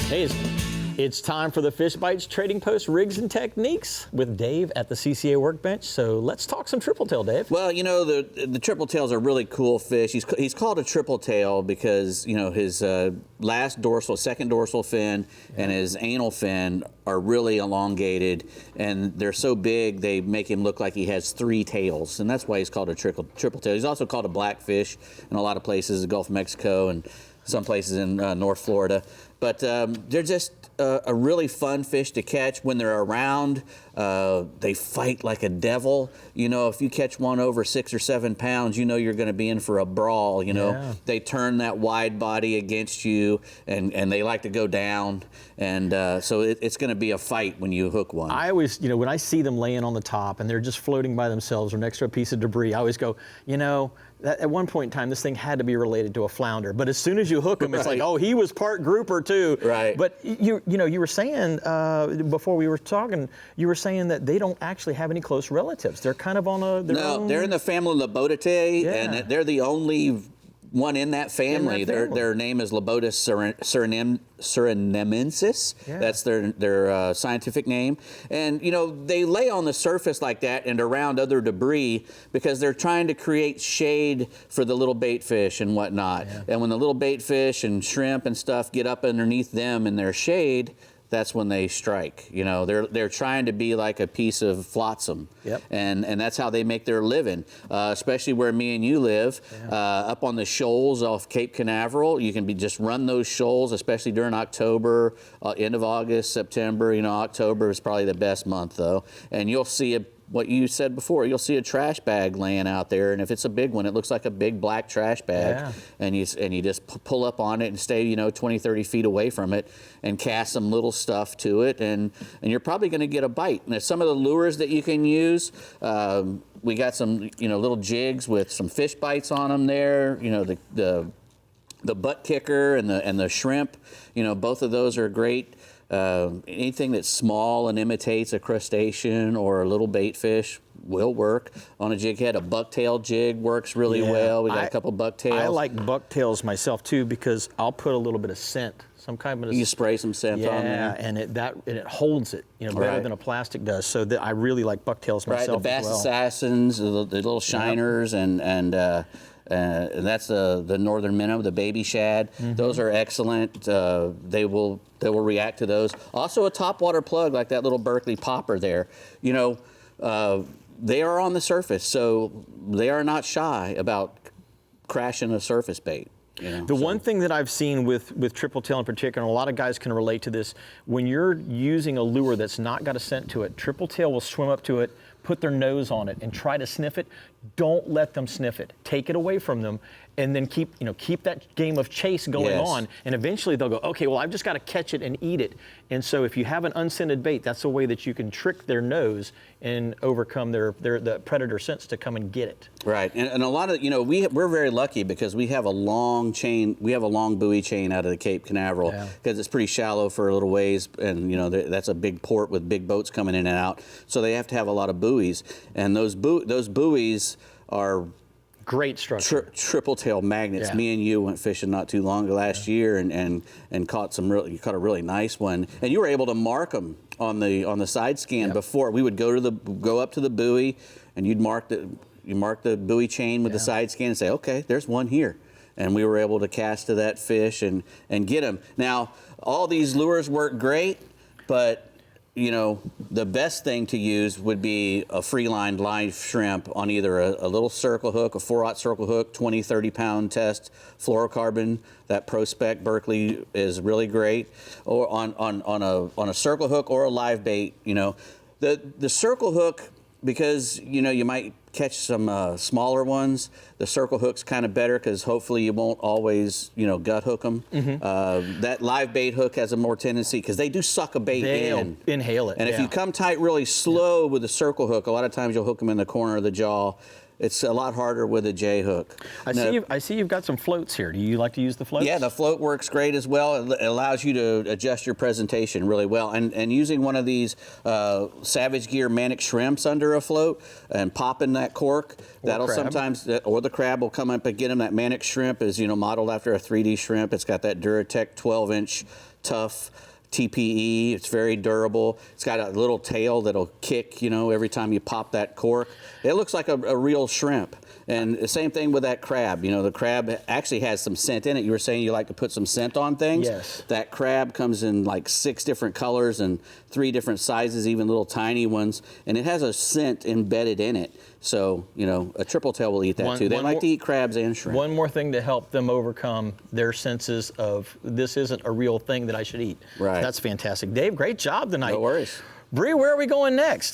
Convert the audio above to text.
Hey, it's time for the Fish Bites Trading Post Rigs and Techniques with Dave at the CCA Workbench. So let's talk some Tripletail, Dave. Well, you know, the Tripletail's a really cool fish. He's called a Tripletail because, you know, his second dorsal fin and his anal fin are really elongated, and they're so big they make him look like he has 3 tails, and that's why he's called a Tripletail. He's also called a blackfish in a lot of places, the Gulf of Mexico and some places in North Florida. But they're just a really fun fish to catch when they're around. They fight like a devil. You know, if you catch one over 6 or 7 pounds, you know you're going to be in for a brawl. You know, they turn that wide body against you, and they like to go down. And so it's going to be a fight when you hook one. I always, you know, when I see them laying on the top and they're just floating by themselves or next to a piece of debris, I always go, you know, at one point in time, this thing had to be related to a flounder. But as soon as you hook him, it's like, oh, he was part grouper too. Right. But you know, you were saying before we were talking, you were saying that they don't actually have any close relatives. They're kind of on their own. They're in the family Libotidae, and they're the only one in that family. Their name is Libotis surinamensis. Yeah. That's their scientific name. And, you know, they lay on the surface like that and around other debris because they're trying to create shade for the little bait fish and whatnot. Yeah. And when the little bait fish and shrimp and stuff get up underneath them in their shade, that's when they strike. You know, they're trying to be like a piece of flotsam. Yep. And that's how they make their living, especially where me and you live, up on the shoals off Cape Canaveral. You can just run those shoals, especially during October, end of August, September. You know, October is probably the best month though, and you'll see what you said before, you'll see a trash bag laying out there, and if it's a big one, it looks like a big black trash bag, and you just pull up on it and stay, you know, 20, 30 feet away from it and cast some little stuff to it, and you're probably going to get a bite. Now, some of the lures that you can use, we got some, you know, little jigs with some fish bites on them there, you know, the butt kicker and the shrimp, you know, both of those are great. Anything that's small and imitates a crustacean or a little bait fish will work on a jig head. A bucktail jig works really well. We got a couple bucktails. I like bucktails myself too because I'll put a little bit of scent, some kind of. You spray some scent on there. And it holds it, you know, better than a plastic does. So I really like bucktails myself. Right, the Bass Assassins, the little shiners, and that's the northern minnow, the baby shad. Mm-hmm. Those are excellent. They will react to those. Also a topwater plug like that little Berkeley popper there. You know, they are on the surface, so they are not shy about crashing a surface bait. You know, the one thing that I've seen with Tripletail in particular, and a lot of guys can relate to this, when you're using a lure that's not got a scent to it, Tripletail will swim up to it, put their nose on it, and try to sniff it. Don't let them sniff it. Take it away from them, and then keep that game of chase going on. And eventually they'll go, okay, well, I've just got to catch it and eat it. And so if you have an unscented bait, that's a way that you can trick their nose and overcome the predator sense to come and get it. Right, and a lot of, you know, we're very lucky because we have a long chain, we have a long buoy chain out of the Cape Canaveral because it's pretty shallow for a little ways, and you know that's a big port with big boats coming in and out, so they have to have a lot of buoys, and those buoys are great structure. Tripletail magnets. Me and you went fishing not too long ago last year and caught a really nice one. And you were able to mark them on the side scan before. We would go up to the buoy, and you mark the buoy chain with the side scan and say, okay, there's one here. And we were able to cast to that fish and get them. Now, all these lures work great, but you know, the best thing to use would be a free-lined live shrimp on either a little circle hook, a 4/0 circle hook, 20, 30-pound test fluorocarbon. That Prospect Berkeley is really great. Or on a circle hook or a live bait. You know, the circle hook, because you know you might catch some smaller ones. The circle hook's kind of better because hopefully you won't always, you know, gut hook them. Mm-hmm. That live bait hook has a more tendency because they do suck a bait in. Inhale it. And if you come tight really slow with the circle hook, a lot of times you'll hook them in the corner of the jaw. It's a lot harder with a J hook. I see you've got some floats here. Do you like to use the floats? Yeah, the float works great as well. It allows you to adjust your presentation really well. And using one of these Savage Gear Manic shrimps under a float and popping that cork, that'll sometimes, or the crab will come up and get them. That Manic shrimp is, you know, modeled after a 3D shrimp. It's got that Duratec 12-inch tough TPE. It's very durable. It's got a little tail that'll kick, you know, every time you pop that cork. It looks like a real shrimp. And the same thing with that crab. You know, the crab actually has some scent in it. You were saying you like to put some scent on things. Yes. That crab comes in like 6 different colors and 3 different sizes, even little tiny ones. And it has a scent embedded in it. So, you know, a tripletail will eat that too. They like to eat crabs and shrimp. One more thing to help them overcome their senses of this isn't a real thing that I should eat. Right. That's fantastic. Dave, great job tonight. No worries. Bree, where are we going next?